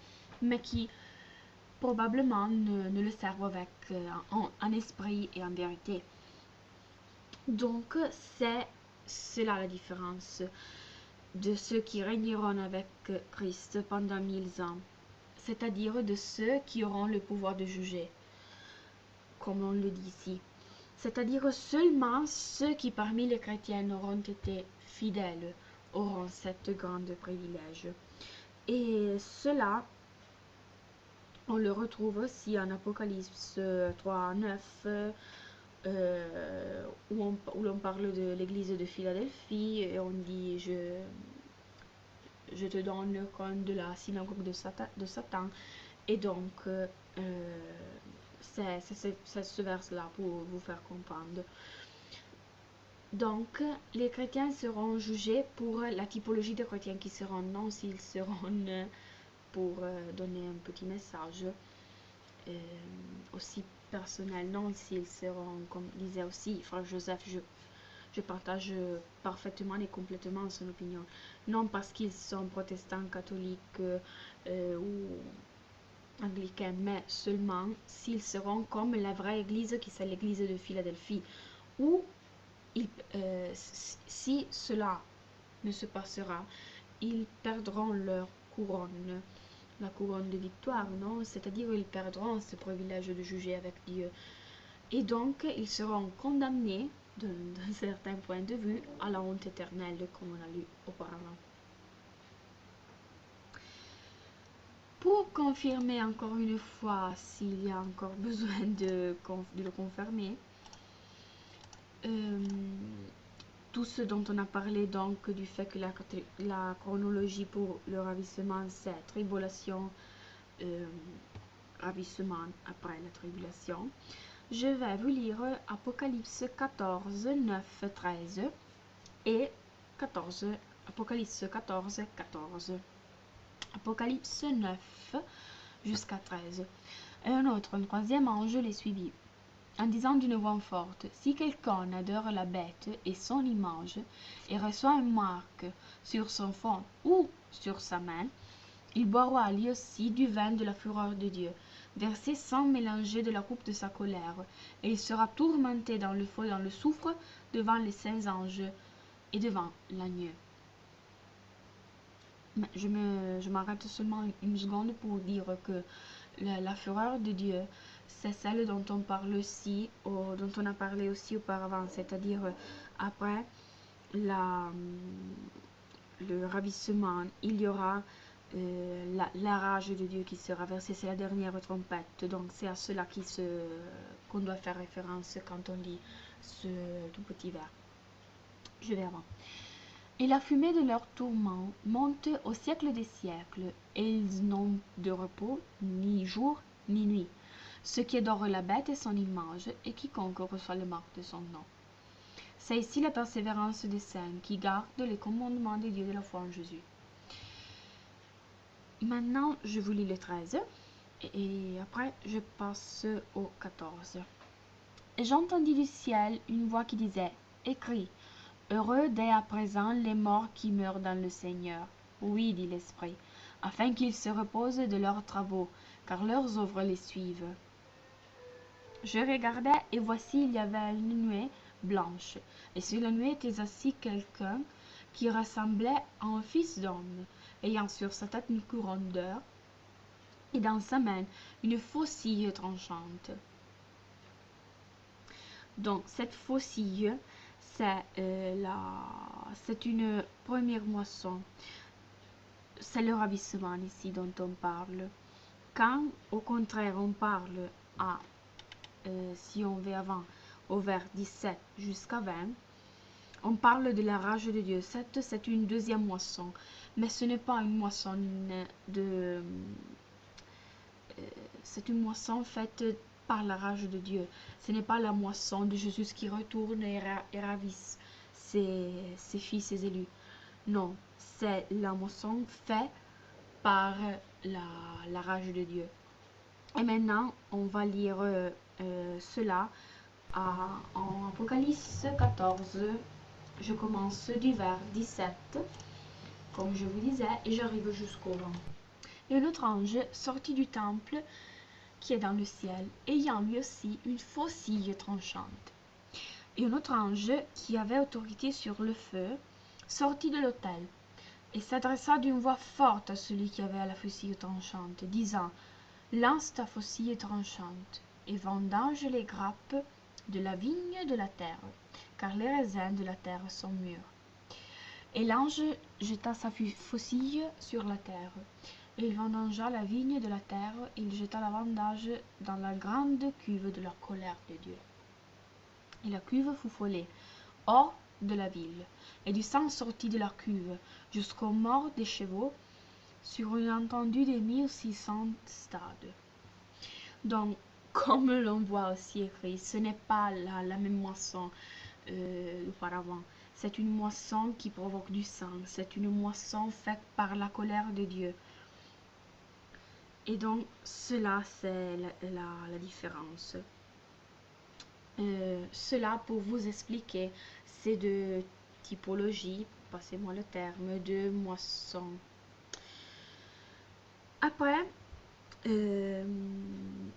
mais qui probablement ne le servent avec en esprit et en vérité. Donc, c'est cela la différence de ceux qui régneront avec Christ pendant 1000 ans, c'est-à-dire de ceux qui auront le pouvoir de juger, comme on le dit ici. C'est-à-dire seulement ceux qui parmi les chrétiens auront été fidèles auront cette grande privilège. Et cela, on le retrouve aussi en Apocalypse 3, 9, où l'on parle de l'église de Philadelphie, et on dit je te donne le compte de la synagogue de Satan. Et donc, c'est ce verse-là pour vous faire comprendre. Donc, les chrétiens seront jugés pour la typologie des chrétiens qui seront, non s'ils seront, pour donner un petit message aussi personnel, non s'ils seront, comme disait aussi Frère Joseph, je partage parfaitement et complètement son opinion. Non parce qu'ils sont protestants, catholiques ou anglicains, mais seulement s'ils seront comme la vraie église qui c'est l'église de Philadelphie. Ou si cela ne se passera, ils perdront leur couronne, la couronne de victoire, non? C'est-à-dire ils perdront ce privilège de juger avec Dieu. Et donc, ils seront condamnés, d'un certain point de vue, à la honte éternelle, comme on a lu auparavant. Pour confirmer encore une fois, s'il y a encore besoin de le confirmer, tout ce dont on a parlé, donc, du fait que la chronologie pour le ravissement, c'est tribulation, ravissement après la tribulation. Je vais vous lire Apocalypse 14, 9, 13 et 14, Apocalypse 14, 14. Apocalypse 9 jusqu'à 13. Et un troisième ange les suivit, en disant d'une voix forte, si quelqu'un adore la bête et son image, et reçoit une marque sur son front ou sur sa main, il boira lui aussi du vin de la fureur de Dieu, versé sans mélanger de la coupe de sa colère, et il sera tourmenté dans le feu, dans le soufre, devant les saints anges et devant l'agneau. Je m'arrête seulement une seconde pour dire que la fureur de Dieu, c'est celle dont on parle aussi, dont on a parlé aussi auparavant, c'est-à-dire après le ravissement, il y aura la rage de Dieu qui sera versée, c'est la dernière trompette. Donc c'est à cela qu'on doit faire référence quand on lit ce tout petit vers. Je vais avant. Et la fumée de leur tourment monte au siècle des siècles, et ils n'ont de repos ni jour ni nuit, ceux qui adorent la bête et son image, et quiconque reçoit le marque de son nom. C'est ici la persévérance des saints qui gardent les commandements de Dieu de la foi en Jésus. Maintenant, je vous lis le 13, et après, je passe au 14. Et j'entendis du ciel une voix qui disait, « Écris, heureux dès à présent les morts qui meurent dans le Seigneur. » Oui, dit l'Esprit, afin qu'ils se reposent de leurs travaux, car leurs œuvres les suivent. Je regardai, et voici il y avait une nuée blanche, et sur la nuée était assis quelqu'un qui ressemblait à un fils d'homme, ayant sur sa tête une couronne d'or, et dans sa main une faucille tranchante. Donc cette faucille, c'est une première moisson. C'est le ravissement ici dont on parle. Quand, au contraire, on parle si on va avant, au vers 17 jusqu'à 20, on parle de la rage de Dieu. C'est une deuxième moisson. Mais ce n'est pas une moisson c'est une moisson faite par la rage de Dieu. Ce n'est pas la moisson de Jésus qui retourne et ravisse ses fils, ses élus. Non, c'est la moisson faite par la rage de Dieu. Et maintenant, on va lire cela en Apocalypse 14. Je commence du vers 17, comme je vous disais, et j'arrive jusqu'au 20. Et un autre ange sortit du temple qui est dans le ciel, ayant lui aussi une faucille tranchante. Et un autre ange qui avait autorité sur le feu sortit de l'autel et s'adressa d'une voix forte à celui qui avait la faucille tranchante, disant: Lance ta faucille tranchante et vendange les grappes de la vigne de la terre, car les raisins de la terre sont mûrs. Et l'ange jeta sa faucille sur la terre, et il vendangea la vigne de la terre, et il jeta la vendage dans la grande cuve de la colère de Dieu. Et la cuve fut folée hors de la ville, et du sang sortit de la cuve jusqu'aux morts des chevaux, sur une étendue de 1600 stades. Donc, comme l'on voit aussi écrit, ce n'est pas la même moisson auparavant. C'est une moisson qui provoque du sang. C'est une moisson faite par la colère de Dieu. Et donc, cela, c'est la différence. Cela, pour vous expliquer, c'est de typologie, passez-moi le terme, de moisson. Après,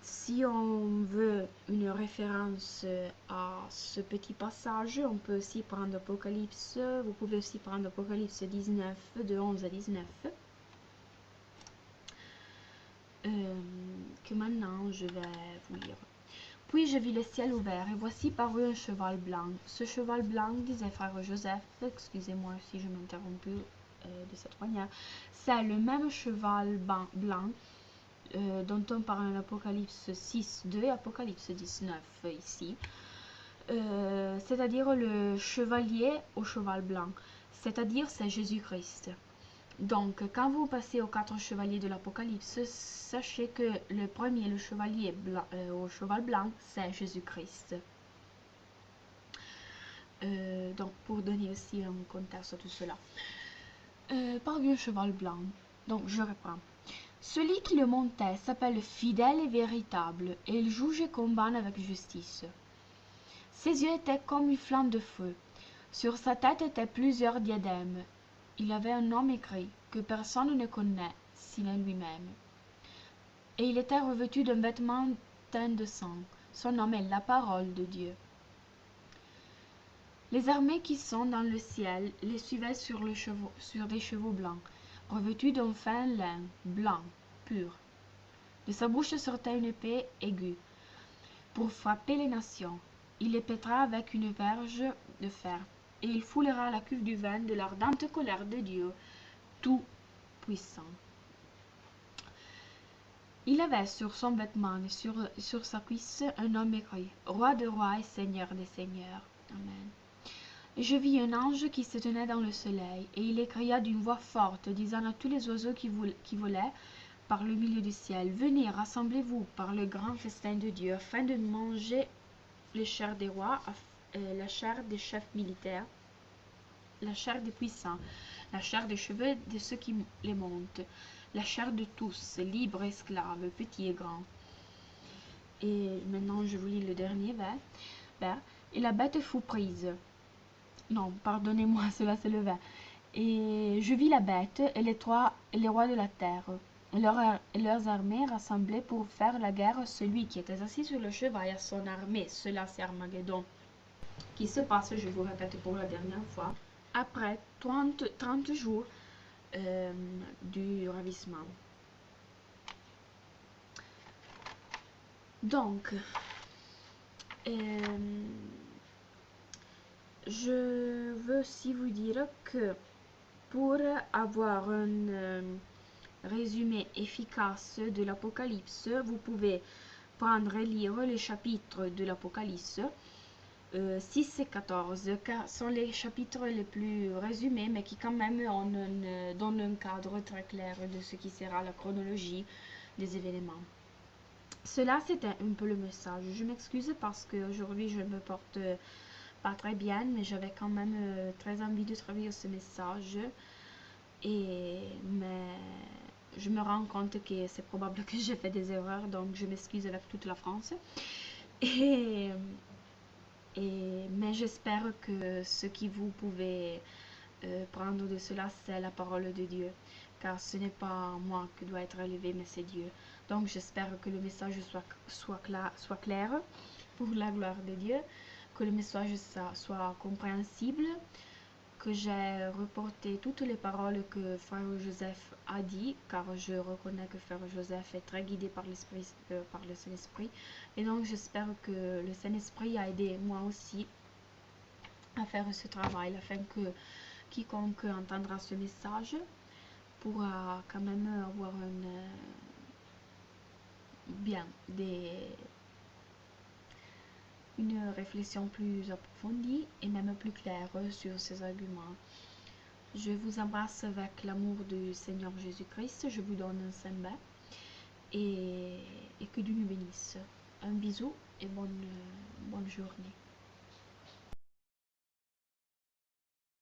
si on veut une référence à ce petit passage, on peut aussi prendre Apocalypse, vous pouvez aussi prendre Apocalypse 19, de 11 à 19, que maintenant je vais vous lire. Puis je vis le ciel ouvert, et voici parut un cheval blanc. Ce cheval blanc, disait frère Joseph, excusez-moi si je m'interromps de cette manière, c'est le même cheval blanc dont on parle en Apocalypse 6, 2 et Apocalypse 19 ici. C'est-à-dire le chevalier au cheval blanc. C'est-à-dire c'est Jésus-Christ. Donc, quand vous passez aux 4 chevaliers de l'Apocalypse, sachez que le premier, le chevalier blanc, au cheval blanc, c'est Jésus-Christ. Donc, pour donner aussi un contexte à tout cela. Parmi un cheval blanc, donc je reprends. Celui qui le montait s'appelle fidèle et véritable, et il juge et combat avec justice. Ses yeux étaient comme une flamme de feu. Sur sa tête étaient plusieurs diadèmes. Il avait un nom écrit que personne ne connaît, sinon lui-même. Et il était revêtu d'un vêtement teint de sang. Son nom est la parole de Dieu. Les armées qui sont dans le ciel les suivaient sur des chevaux blancs, revêtus d'un fin lin blanc, pur. De sa bouche sortait une épée aiguë, pour frapper les nations. Il les pètera avec une verge de fer, et il foulera la cuve du vin de l'ardente colère de Dieu Tout-Puissant. Il avait sur son vêtement et sur sa cuisse un nom écrit, Roi de rois et Seigneur des seigneurs. Amen. Et je vis un ange qui se tenait dans le soleil, et il cria d'une voix forte, disant à tous les oiseaux qui volaient par le milieu du ciel, venez, rassemblez-vous par le grand festin de Dieu, afin de manger les chairs des rois, la chair des chefs militaires, la chair des puissants, la chair des cheveux de ceux qui les montent, la chair de tous, libres et esclaves, petits et grands. Et maintenant je vous lis le dernier vers. Et la bête fut prise. Non, pardonnez-moi, cela c'est le vers. Et je vis la bête et les rois de la terre, leurs armées rassemblées pour faire la guerre à celui qui était assis sur le cheval et à son armée. Cela c'est Armageddon, qui se passe, je vous répète pour la dernière fois, après 30 jours du ravissement. Donc, je veux aussi vous dire que pour avoir un résumé efficace de l'Apocalypse, vous pouvez prendre et lire les chapitres de l'Apocalypse 6 et 14, car sont les chapitres les plus résumés, mais qui quand même donnent un cadre très clair de ce qui sera la chronologie des événements. Cela, c'est un peu le message. Je m'excuse parce qu'aujourd'hui, je me porte pas très bien, mais j'avais quand même très envie de travailler ce message. Mais je me rends compte que c'est probable que j'ai fait des erreurs, donc je m'excuse avec toute la France. Et, mais j'espère que ce que vous pouvez prendre de cela, c'est la parole de Dieu, car ce n'est pas moi qui dois être élevé, mais c'est Dieu. Donc j'espère que le message soit clair pour la gloire de Dieu, que le message soit compréhensible, que j'ai reporté toutes les paroles que Frère Joseph a dit, car je reconnais que Frère Joseph est très guidé par l'Esprit, par le Saint-Esprit. Et donc j'espère que le Saint-Esprit a aidé moi aussi à faire ce travail, afin que quiconque entendra ce message pourra quand même avoir une réflexion plus approfondie et même plus claire sur ces arguments. Je vous embrasse avec l'amour du Seigneur Jésus-Christ. Je vous donne un saint bain et que Dieu nous bénisse. Un bisou et bonne journée.